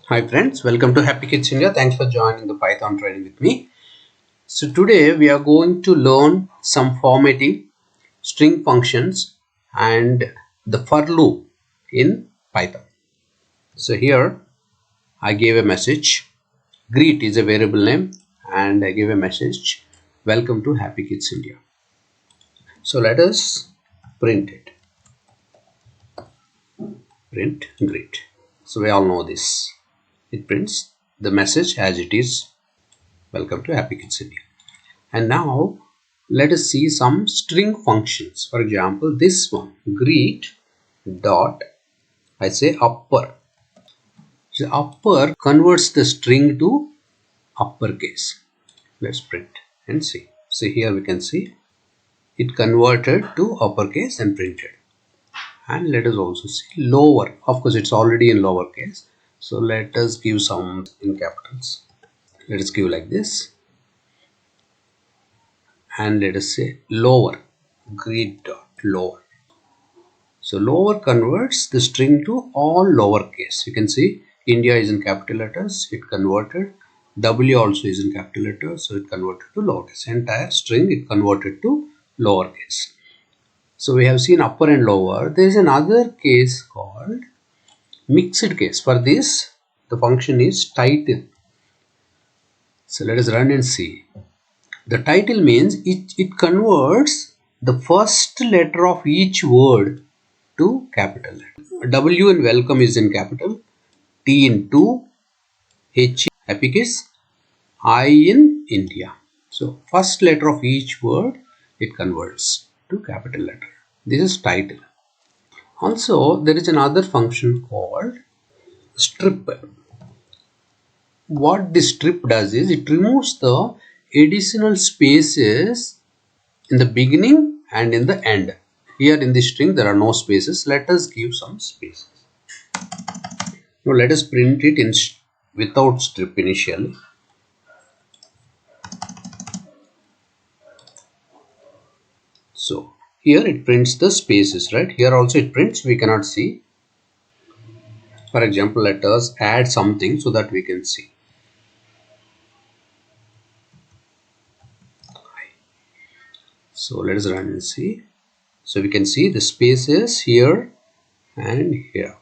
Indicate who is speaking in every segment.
Speaker 1: Hi friends, welcome to Happy Kids India. Thanks for joining the Python training with me. So today we are going to learn some formatting, string functions and the for loop in Python. So here I gave a message, greet is a variable name, and I gave a message, welcome to Happy Kids India. So let us print it, print greet. So we all know this. It prints the message as it is, welcome to Happy Kids India. And now let us see some string functions. For example, this one, greet dot, I say upper. So upper converts the string to uppercase. Let's print and see. So here we can see it converted to uppercase and printed. And let us also see lower. Of course, it's already in lowercase. So let us give some in capitals. Let us give like this. And let us say lower, greet dot lower. So lower converts the string to all lowercase. You can see India is in capital letters, it converted. W also is in capital letters, so it converted to lowercase. Entire string it converted to lowercase. So we have seen upper and lower. There is another case called mixed case. For this, the function is title. So let us run and see. The title means it converts the first letter of each word to capital letter. W in welcome is in capital, T in 2, H in happy kids, I in India. So first letter of each word it converts to capital letter. This is title. Also there is another function called strip. What this strip does is it removes the additional spaces in the beginning and in the end. Here in this string there are no spaces. Let us give some spaces. Now let us print it in without strip initially. So here it prints the spaces, right? Here also it prints, we cannot see. For example, let us add something so that we can see. So let us run and see. So we can see the spaces here and here.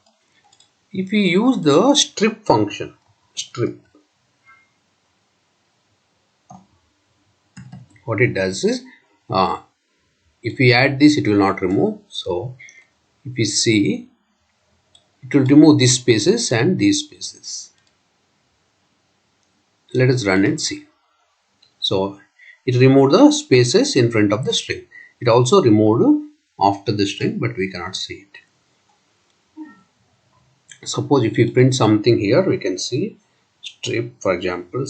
Speaker 1: If we use the strip function, strip, what it does is if we add this it will not remove. So if we see, it will remove these spaces and these spaces. Let us run and see. So it removed the spaces in front of the string. It also removed after the string, but we cannot see it. Suppose if we print something here, we can see strip, for example.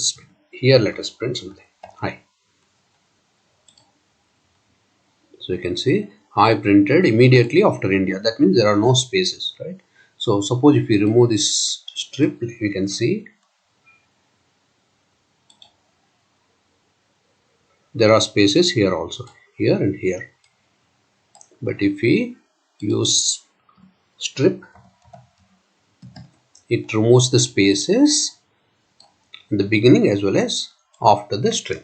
Speaker 1: Here let us print something, hi. So you can see I printed immediately after India. That means there are no spaces, right? So suppose if we remove this strip, we can see there are spaces here also, here and here. But if we use strip, it removes the spaces in the beginning as well as after the string.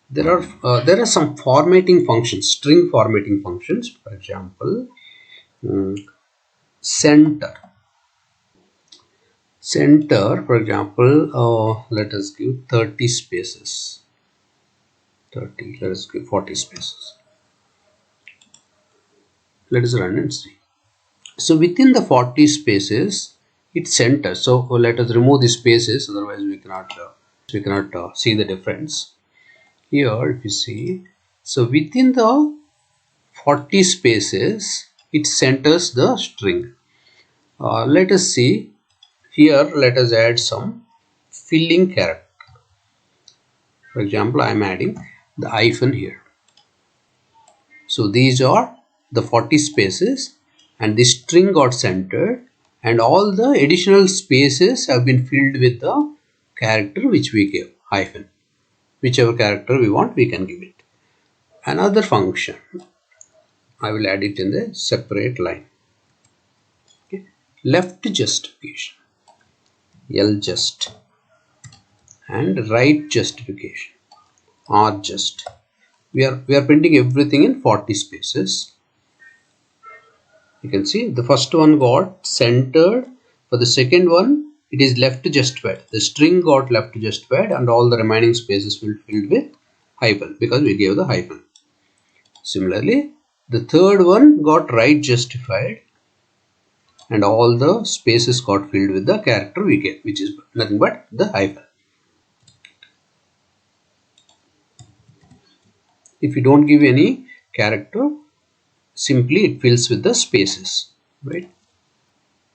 Speaker 1: There are some formatting functions, string formatting functions. For example, center. Center, for example, let us give 30 spaces. 30. Let us give 40 spaces. Let us run and see. So within the 40 spaces, it centers. So let us remove the spaces, otherwise we cannot see the difference. Here if you see, so within the 40 spaces it centers the string. Let us see here. Let us add some filling character. For example, I am adding the hyphen here. So these are the 40 spaces and the string got centered and all the additional spaces have been filled with the character which we gave, hyphen. Whichever character we want, we can give it. Another function, I will add it in the separate line. Okay. Left justification. L just, and right justification, R just. We are printing everything in 40 spaces. You can see the first one got centered. For the second one, it is left justified. The string got left justified, and all the remaining spaces will filled with hyphen because we gave the hyphen. Similarly, the third one got right justified, and all the spaces got filled with the character we get, which is nothing but the hyphen. If you don't give any character, simply it fills with the spaces, right?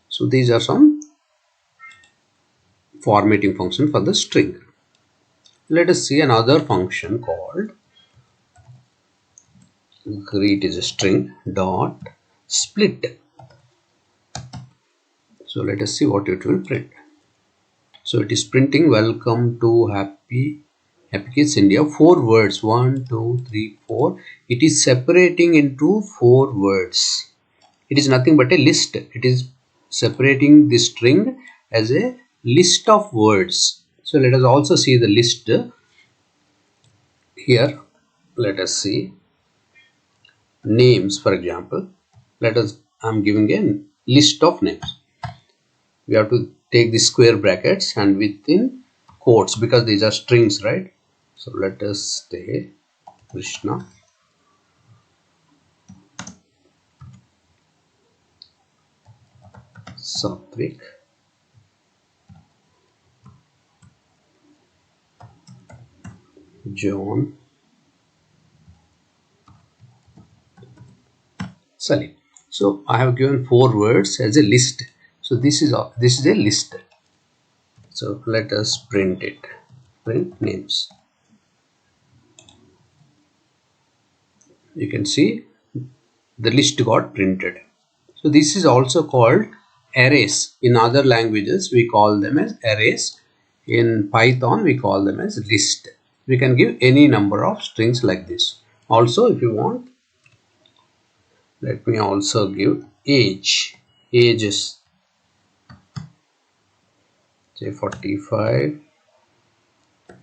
Speaker 1: So these are some formatting function for the string. Let us see another function called greet is a string dot split. So let us see what it will print. So it is printing welcome to Happy Kids India. 4 words, 1, 2, 3, 4. It is separating into 4 words. It is nothing but a list. It is separating the string as a list of words. So let us also see the list here. Let us see names, for example. I'm giving a list of names. We have to take the square brackets and within quotes because these are strings, right? So let us say Krishna, Satvik, John, Salim. So I have given 4 words as a list. So this is a list. So let us print it. Print names. You can see the list got printed. So this is also called arrays. In other languages we call them as arrays. In Python we call them as list. We can give any number of strings like this. Also, if you want, let me also give ages, say 45,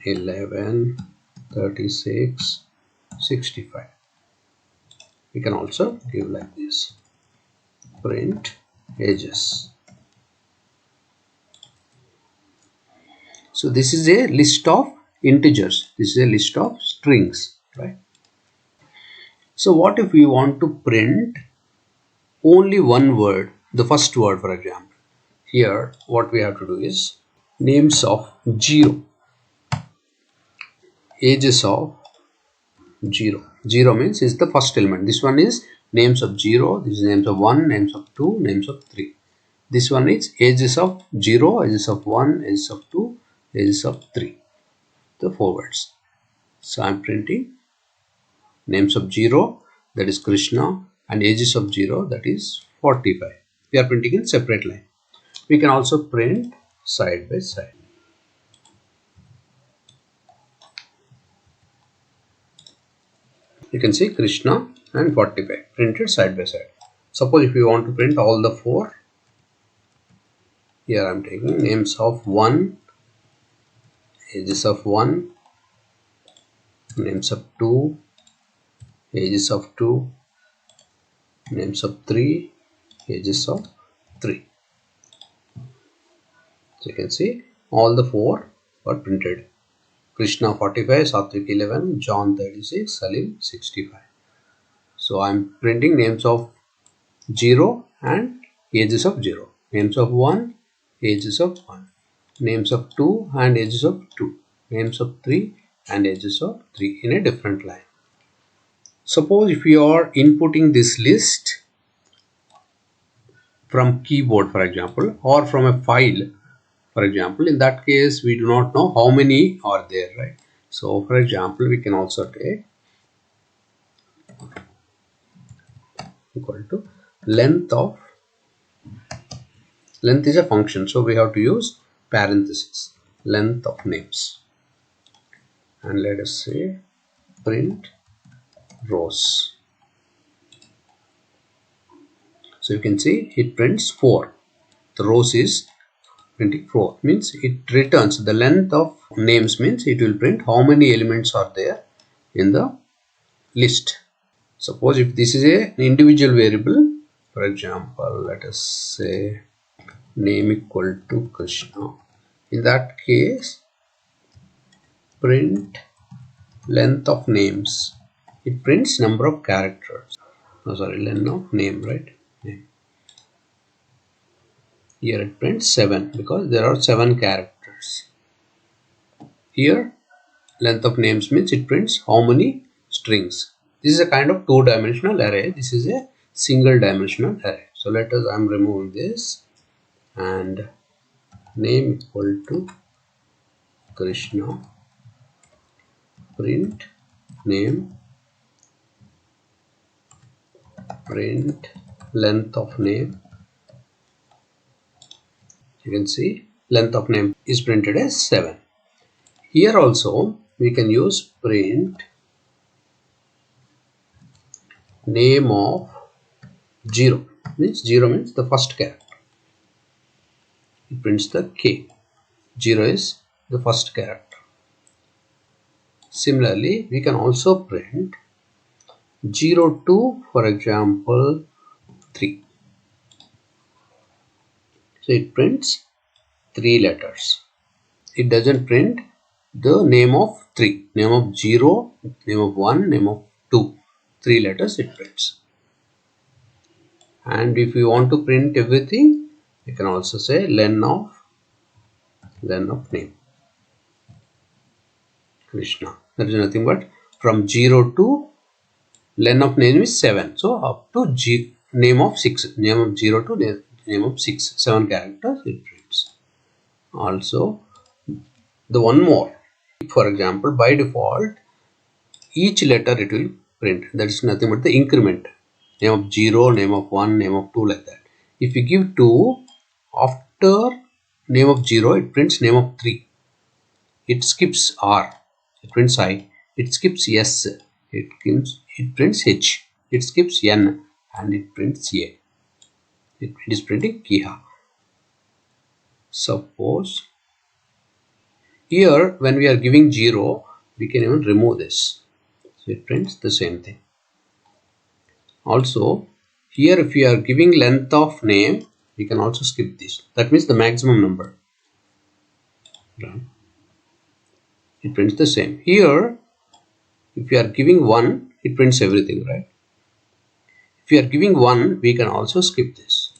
Speaker 1: 11, 36, 65. We can also give like this, print ages. So this is a list of integers. This is a list of strings, right? So what if we want to print only one word, the first word, for example? Here what we have to do is names of 0, ages of 0. 0 means is the first element. This one is names of 0, this is names of 1, names of 2, names of 3. This one is ages of 0, ages of 1, ages of 2, ages of 3. The 4 words. So I am printing names of 0, that is Krishna, and ages of 0, that is 45. We are printing in separate line. We can also print side by side. You can see Krishna and 45 printed side by side. Suppose if you want to print all the 4, here I am taking names of 1, ages of 1, names of 2, ages of 2, names of 3, ages of 3. So you can see all the 4 are printed. Krishna 45, Satvik 11, John 36, Salim 65. So I am printing names of 0 and ages of 0. Names of 1, ages of 1. Names of 2 and ages of 2. Names of 3 and ages of 3 in a different line. Suppose if you are inputting this list from keyboard, for example, or from a file, for example, in that case we do not know how many are there, right? So for example, we can also take equal to length is a function, so we have to use parenthesis, length of names, and let us say print rows. So you can see it prints 4. The rows is printing 4 means it returns the length of names, means it will print how many elements are there in the list. Suppose if this is an individual variable, for example, let us say name equal to Krishna. In that case, print length of names. It prints number of characters. Oh, sorry, length of name, right? Name. Here it prints 7 because there are 7 characters. Here length of names means it prints how many strings. This is a kind of two-dimensional array. This is a single dimensional array. So let us, I'm removing this, and name equal to Krishna, print name, print length of name. You can see length of name is printed as 7. Here also we can use print name of 0, means 0 means the first character. It prints the K. 0 is the first character. Similarly, we can also print 0 to, for example, 3. So it prints 3 letters. It doesn't print the name of 3, name of 0, name of 1, name of 2. 3 letters it prints. And if you want to print everything, you can also say len of name, Krishna. There is nothing but from 0 to len of name is 7. So up to name of 6, name of 0 to name of 6, 7 characters it prints. Also, the one more, for example, by default each letter it will print. That is nothing but the increment. Name of 0, name of 1, name of 2, like that. If we give 2, after name of 0, it prints name of 3. It skips R, it prints I. It skips S, it prints H. It skips N, and it prints A. It is printing Kiha. Suppose here when we are giving 0, we can even remove this. So it prints the same thing. Also, here if we are giving length of name, we can also skip this. That means the maximum number. Right. It prints the same. Here, if we are giving 1, it prints everything, right? If we are giving 1, we can also skip this.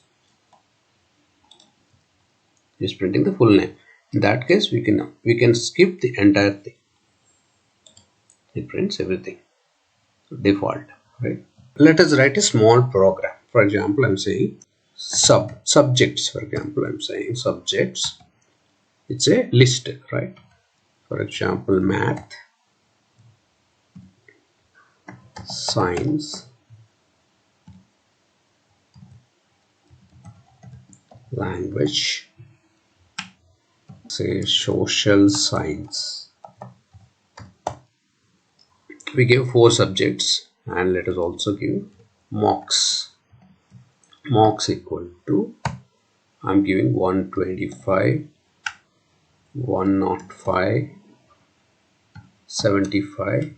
Speaker 1: It is printing the full name. In that case, we can skip the entire thing. It prints everything. So default, right? Let us write a small program. For example, I'm saying subjects. For example, I'm saying subjects. It's a list, right? For example, math, science, language, say social science. We give 4 subjects, and let us also give mocks. Mocks equal to, I'm giving 125, 105, 75,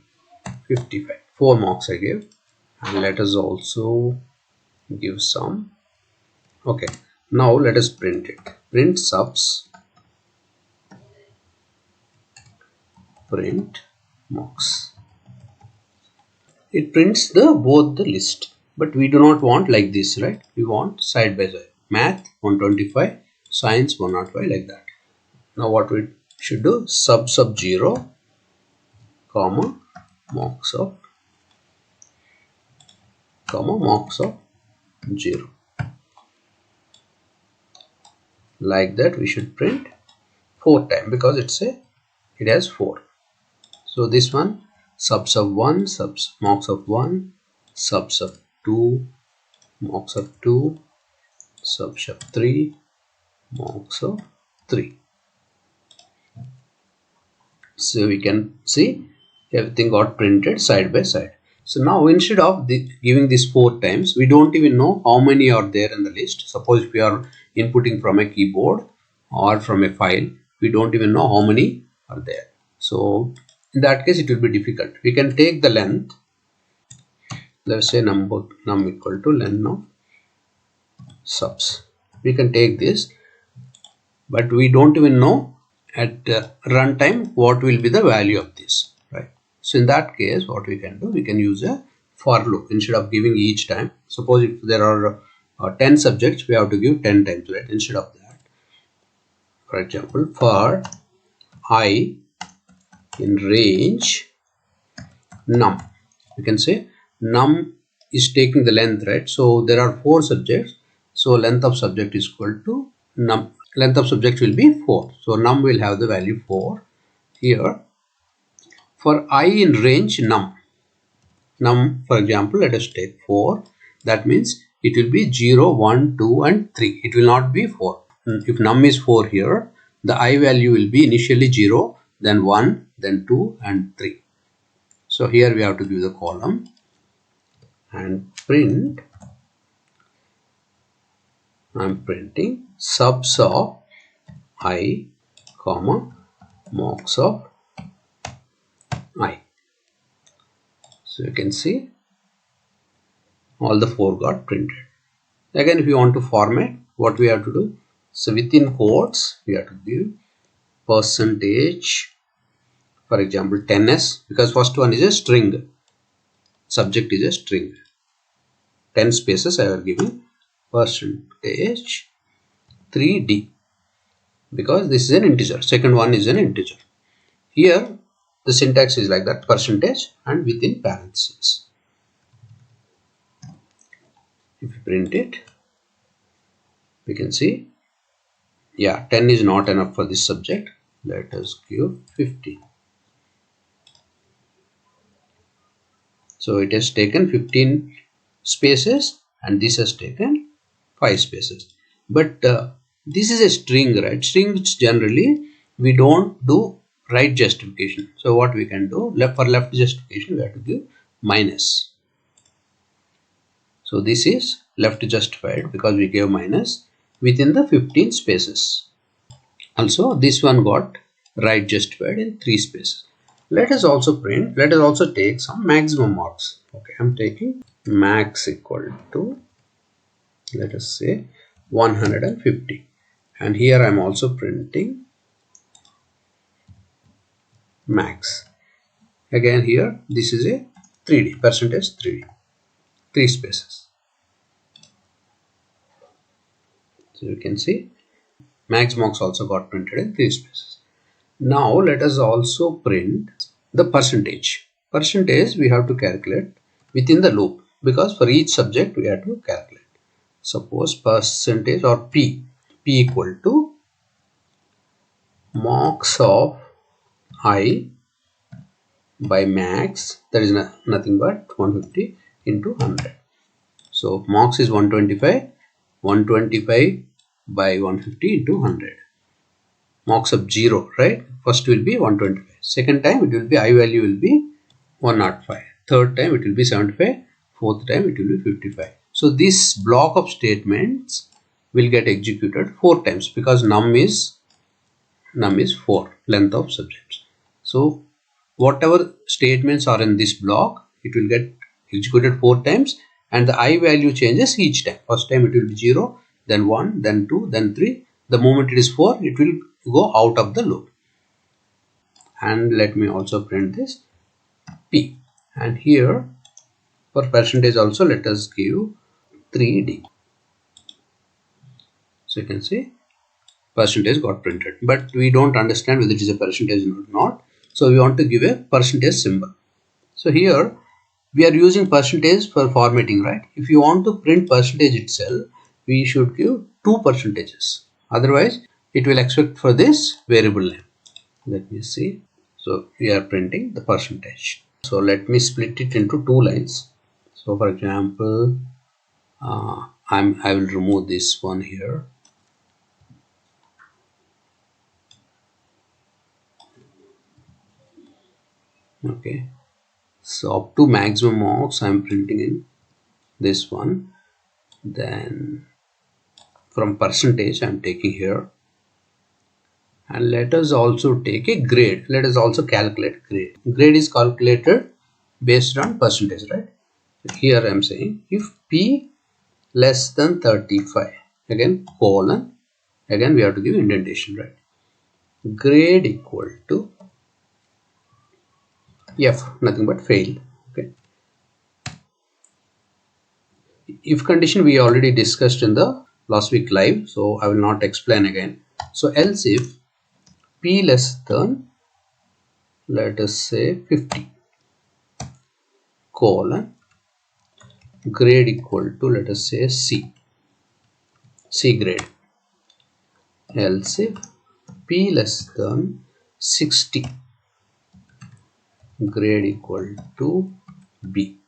Speaker 1: 55. 4 mocks I give, and let us also give some. Okay, now let us print it. Print subs, print mocks. It prints both the list, but we do not want like this, right? We want side by side. Math 125, science 105, like that. Now what we should do, sub 0, comma mocks of 0. Like that we should print 4 times because it has 4. So this one, subs of 1, subs mocks of 1, subs of 2, mocks of 2, subs of 3, mocks of 3. So we can see everything got printed side by side. So now instead of giving this 4 times, we don't even know how many are there in the list. Suppose if we are inputting from a keyboard or from a file, we don't even know how many are there. So in that case it will be difficult. We can take the length, let's say num equal to len of subs. We can take this, but we don't even know at runtime what will be the value of this, right? So in that case what we can do, we can use a for loop instead of giving each time. Suppose if there are 10 subjects, we have to give 10 times, right? Instead of that, for example, for I in range num, you can say num is taking the length, right? So there are 4 subjects, so length of subject is equal to num, length of subject will be 4, so num will have the value 4 here. For I in range num, for example, let us take 4, that means it will be 0 1 2 and 3, it will not be 4. If num is 4 here, the I value will be initially 0, then 1, then 2 and 3. So here we have to give the column and print, I'm printing subs of I comma mocks of I. So you can see all the 4 got printed. Again, if you want to format, what we have to do, so within quotes we have to give percentage, for example 10s, because first one is a string, subject is a string, 10 spaces I are giving, percentage 3d, because this is an integer, second one is an integer. Here the syntax is like that, percentage and within parentheses. If you print it, we can see, yeah, 10 is not enough for this subject, let us give 15. So it has taken 15 spaces and this has taken 5 spaces. But this is a string, right? Strings generally we don't do right justification. So what we can do, for left justification we have to give minus. So this is left justified because we gave minus within the 15 spaces. Also this one got right justified in 3 spaces. Let us also print, let us also take some maximum marks. Okay, I'm taking max equal to, let us say 150, and here I'm also printing max. Again here this is a 3d, percentage 3d, 3 spaces. So you can see max marks also got printed in 3 spaces. Now let us also print the percentage. Percentage we have to calculate within the loop, because for each subject we have to calculate. Suppose percentage or p equal to mocks of I by max, that is nothing but 150 into 100. So mocks is 125, 125 by 150 into 100. Mocks of 0, right? First will be 125. Second time it will be I value will be 105. Third time it will be 75. Fourth time it will be 55. So this block of statements will get executed 4 times, because num is 4, length of subjects. So whatever statements are in this block, it will get executed 4 times, and the I value changes each time. First time it will be 0, then 1, then 2, then 3. The moment it is 4, it will go out of the loop. And let me also print this p, and here for percentage also let us give 3d. So you can see percentage got printed, but we don't understand whether it is a percentage or not, so we want to give a percentage symbol. So here we are using percentage for formatting, right? If you want to print percentage itself, we should give 2 percentages, otherwise it will expect for this variable name. Let me see. So we are printing the percentage. So let me split it into 2 lines. So for example, I will remove this one here. Okay, so up to maximum marks I'm printing in this one. Then from percentage I'm taking here And let us also take a grade. Let us also calculate grade. Grade is calculated based on percentage, right? Here I am saying if P less than 35, again colon, again we have to give indentation, right? Grade equal to F, nothing but failed. Okay. If condition we already discussed in the last week live, so I will not explain again. So else if P less than, let us say 50, colon, grade equal to, let us say C grade. Else if P less than 60, grade equal to B.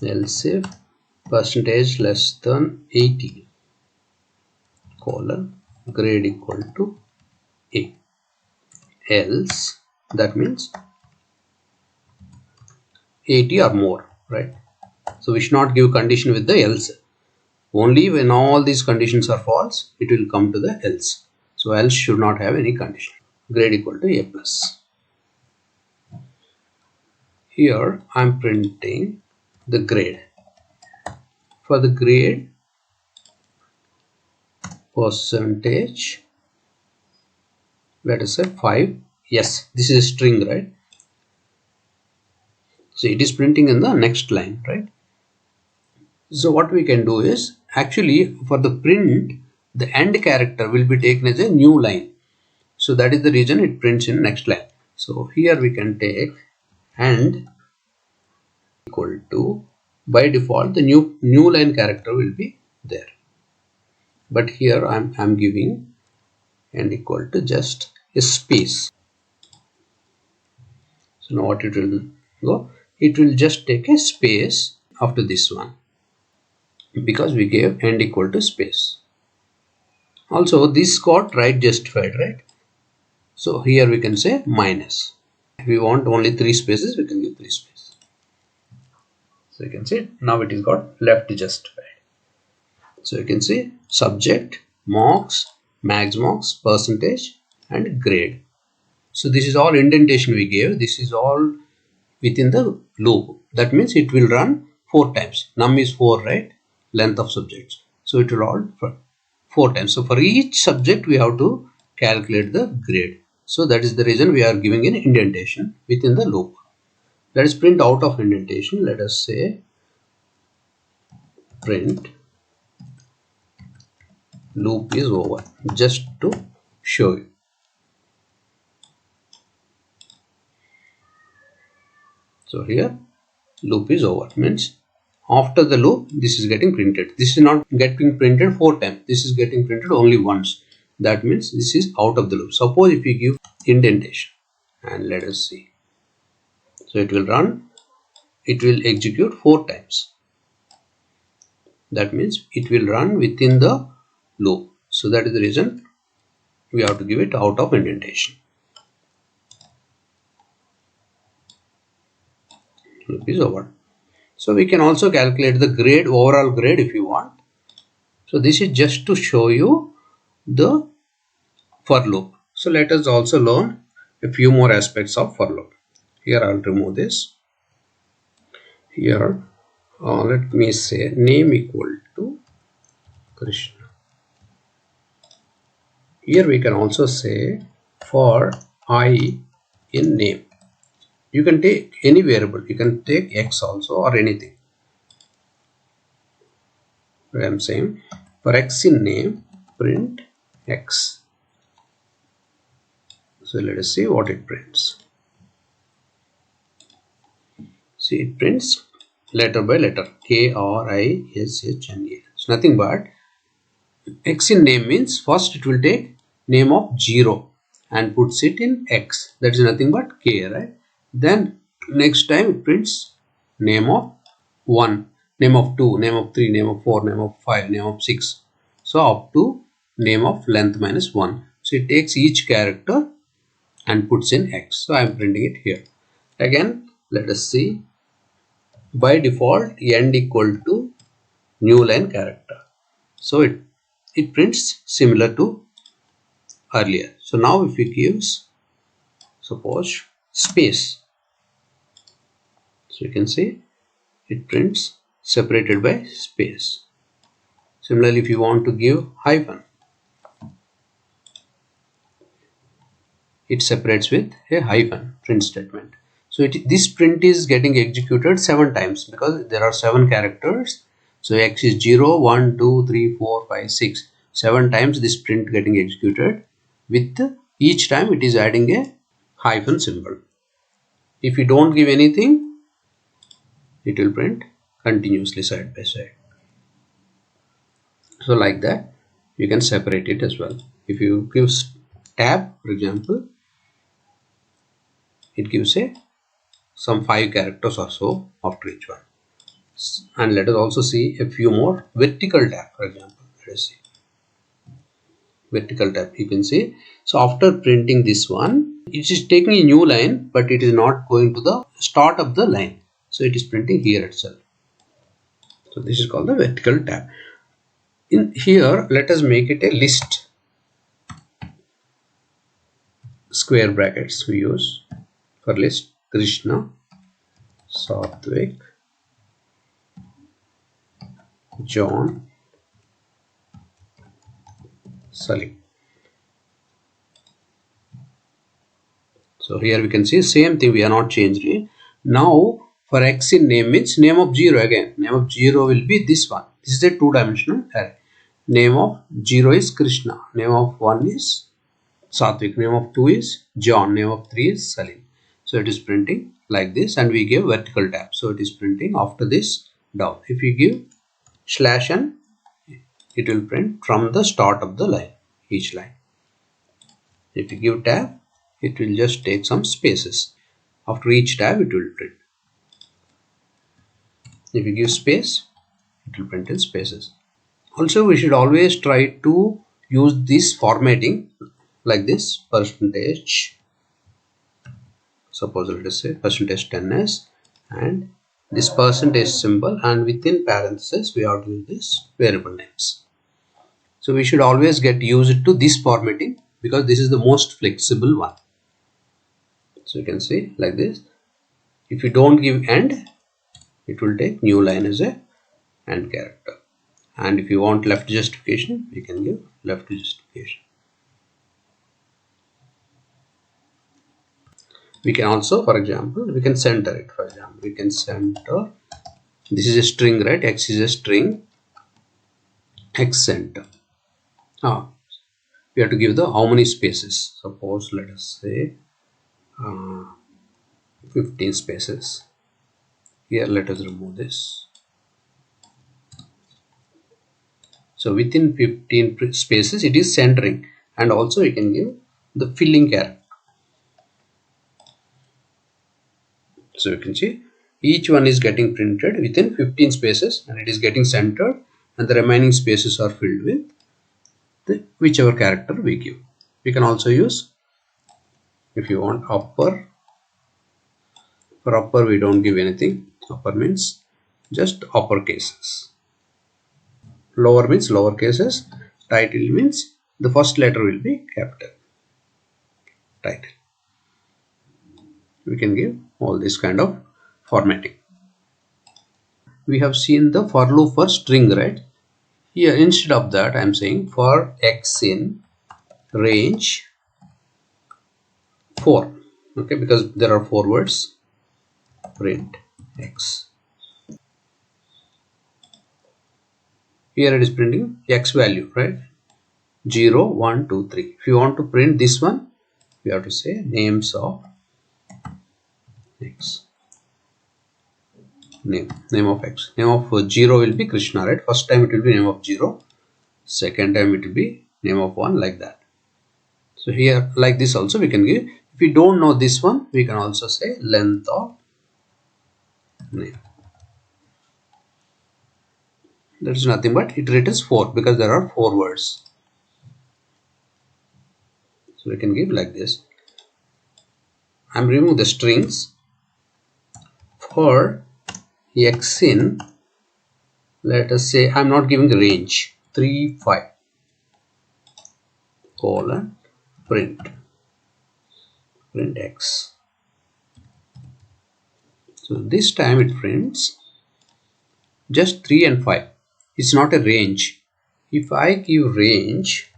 Speaker 1: Else if percentage less than 80, colon, grade equal to A. Else, that means 80 or more, right? So we should not give condition with the else. Only when all these conditions are false, it will come to the else. So else should not have any condition. Grade equal to A plus. Here I am printing the grade. For the grade, percentage, let us say 5. Yes, this is a string, right? So it is printing in the next line, right? So what we can do is, actually for the print, the end character will be taken as a new line. So that is the reason it prints in next line. So here we can take and equal to, by default the new line character will be there. But here I'm giving and equal to just a space. So now what it will go? It will just take a space after this one, because we gave end equal to space. Also this got right justified, right? So here we can say minus. If we want only 3 spaces, we can give 3 spaces. So you can see now it is got left justified. So you can see subject, marks, max marks, percentage and grade. So this is all indentation we gave. This is all within the loop. That means it will run 4 times. Num is 4, right? Length of subjects. So it will all for 4 times. So for each subject we have to calculate the grade. So that is the reason we are giving an indentation within the loop. Let us print out of indentation. Let us say print loop is over, just to show you. So here loop is over, means after the loop this is getting printed. This is not getting printed 4 times. This is getting printed only once. That means this is out of the loop. Suppose if we give indentation and let us see. So it will run, it will execute 4 times. That means it will run within the loop. So that is the reason we have to give it out of indentation. Loop is over. So we can also calculate the grade, overall grade if you want. So this is just to show you the for loop. So let us also learn a few more aspects of for loop. Here I will remove this. Here let me say name equal to Krishna. Here we can also say for I in name. You can take any variable. You can take X also or anything. I am saying for X in name, print X. So let us see what it prints. See, it prints letter by letter, K-R-I-S-H-N-A. It's nothing but X in name means first it will take name of 0 and puts it in X. That is nothing but K, right? Then next time it prints name of 1, name of 2, name of 3, name of 4, name of 5, name of 6. So up to name of length minus 1. So it takes each character and puts in X. So I am printing it here. Again, let us see. By default, end equal to new line character. So it prints similar to earlier. So now if we give, suppose, space, so you can see it prints separated by space. Similarly, if you want to give hyphen, it separates with a hyphen print statement. So this print is getting executed 7 times because there are 7 characters. So X is 0, 1, 2, 3, 4, 5, 6. 7 times this print getting executed. With each time it is adding a hyphen symbol. If you don't give anything, it will print continuously side by side. So like that, you can separate it as well. If you give tab, for example, it gives some 5 characters or so after each one. And let us also see a few more vertical tab. For example, let us see vertical tab. You can see, so after printing this one, it is taking a new line, but it is not going to the start of the line, so it is printing here itself. So this is called the vertical tab. In here, let us make it a list. Square brackets we use for list: Krishna, Satvik, John, Salim. So here we can see same thing, we are not changed it. Now for X in name means name of 0 again. Name of 0 will be this one. This is a 2-dimensional array. Name of 0 is Krishna. Name of 1 is Satvik. Name of 2 is John. Name of 3 is Salim. So it is printing like this, and we give vertical tab. So it is printing after this down. If you give /n, it will print from the start of the line, each line. If you give tab, it will just take some spaces. After each tab, it will print. If you give space, it will print in spaces. Also, we should always try to use this formatting like this: percentage, suppose let us say percentage 10s, and this percentage symbol, and within parentheses we have to use this variable names. So we should always get used to this formatting because this is the most flexible one. So you can see like this. If you don't give end, it will take new line as a end character. And if you want left justification, we can give left justification. We can also, for example, we can center it. For example, we can center. This is a string, right? X is a string. X center. We have to give the how many spaces. Suppose let us say 15 spaces. Here let us remove this. So within 15 spaces it is centering, and also you can give the filling character. So you can see each one is getting printed within 15 spaces, and it is getting centered, and the remaining spaces are filled with whichever character we give. We can also use, if you want, upper. For upper we don't give anything. Upper means just upper cases. Lower means lower cases. Title means the first letter will be capital. Title. We can give all this kind of formatting. We have seen the for loop for string, right? Here instead of that I am saying for X in range 4. Okay, because there are 4 words. Print X. Here it is printing X value, right? 0, 1, 2, 3. If you want to print this one, you have to say names of X. Name of X. Name of 0 will be Krishna, right? First time it will be name of 0. Second time it will be name of 1, like that. So here like this also we can give. If we don't know this one, we can also say length of name. That is nothing but it returns 4 because there are 4 words. So we can give like this. I am removing the strings. For X in, let us say I am not giving the range 3, 5. colon print x. So this time it prints just 3 and 5. It's not a range. If I give range,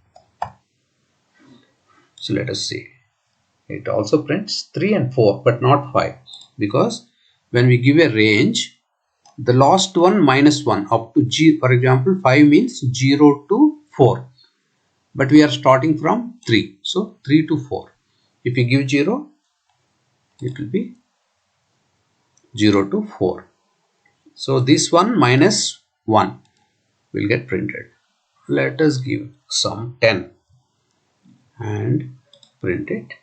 Speaker 1: so let us see, it also prints 3 and 4 but not 5, because when we give a range, the last one minus 1 up to G, for example 5 means 0 to 4, but we are starting from 3, so 3 to 4. If we give 0, it will be 0 to 4. So this one minus 1 will get printed. Let us give some 10 and print it.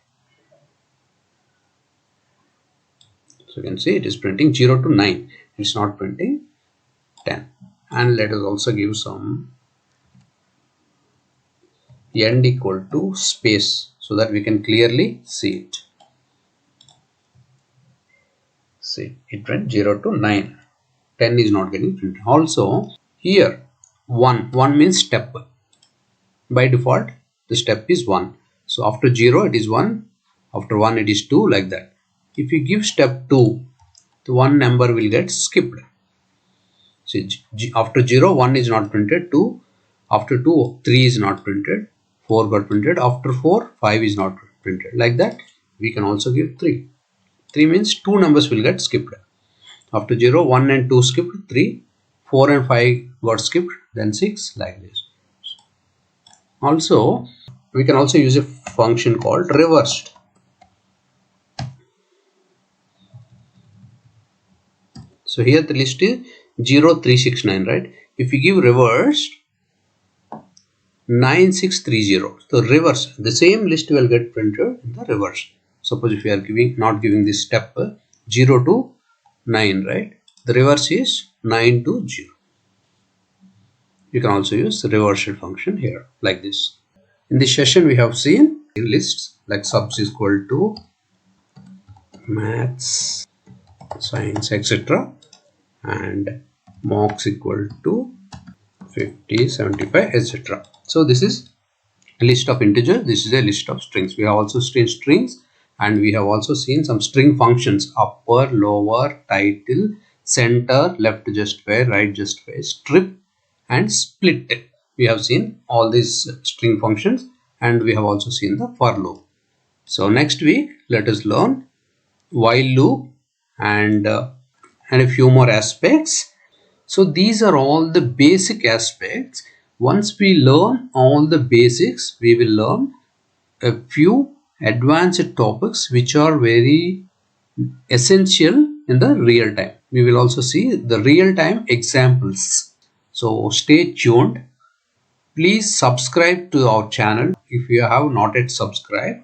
Speaker 1: So you can see it is printing 0 to 9. It's not printing 10. And let us also give some end equal to space so that we can clearly see it. See, it print 0 to 9. 10 is not getting printed. Also here 1 means step. By default the step is 1. So after 0 it is 1, after 1 it is 2, like that. If you give step 2, the one number will get skipped. See, after 0 1 is not printed, 2, after 2 3 is not printed, 4 got printed, after 4 5 is not printed. Like that we can also give 3. 3 means 2 numbers will get skipped. After 0 1 and 2 skipped, 3, 4 and 5 got skipped, then 6, like this. Also we can also use a function called reversed. So here the list is 0 3 6 9, right? If we give reversed 9 6 3 0, so reverse, the same list will get printed in the reverse. Suppose if we are not giving this step 0 to 9, right? The reverse is 9 to 0. You can also use the reversal function here, like this. In this session we have seen lists like subs is equal to maths, science, etc., and mocks equal to 50, 75, etc. So this is a list of integers, this is a list of strings. We have also seen strings, and we have also seen some string functions: upper, lower, title, center, left justify, right justify, strip, and split. We have seen all these string functions, and we have also seen the for loop. So next week let us learn while loop and a few more aspects. So these are all the basic aspects. Once we learn all the basics, we will learn a few advanced topics which are very essential in the real time. We will also see the real time examples. So stay tuned. Please subscribe to our channel if you have not yet subscribed,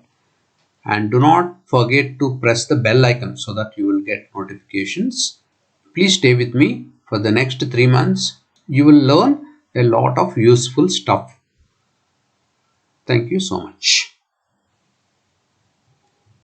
Speaker 1: and do not forget to press the bell icon so that you will get notifications. Please stay with me for the next 3 months. You will learn a lot of useful stuff. Thank you so much.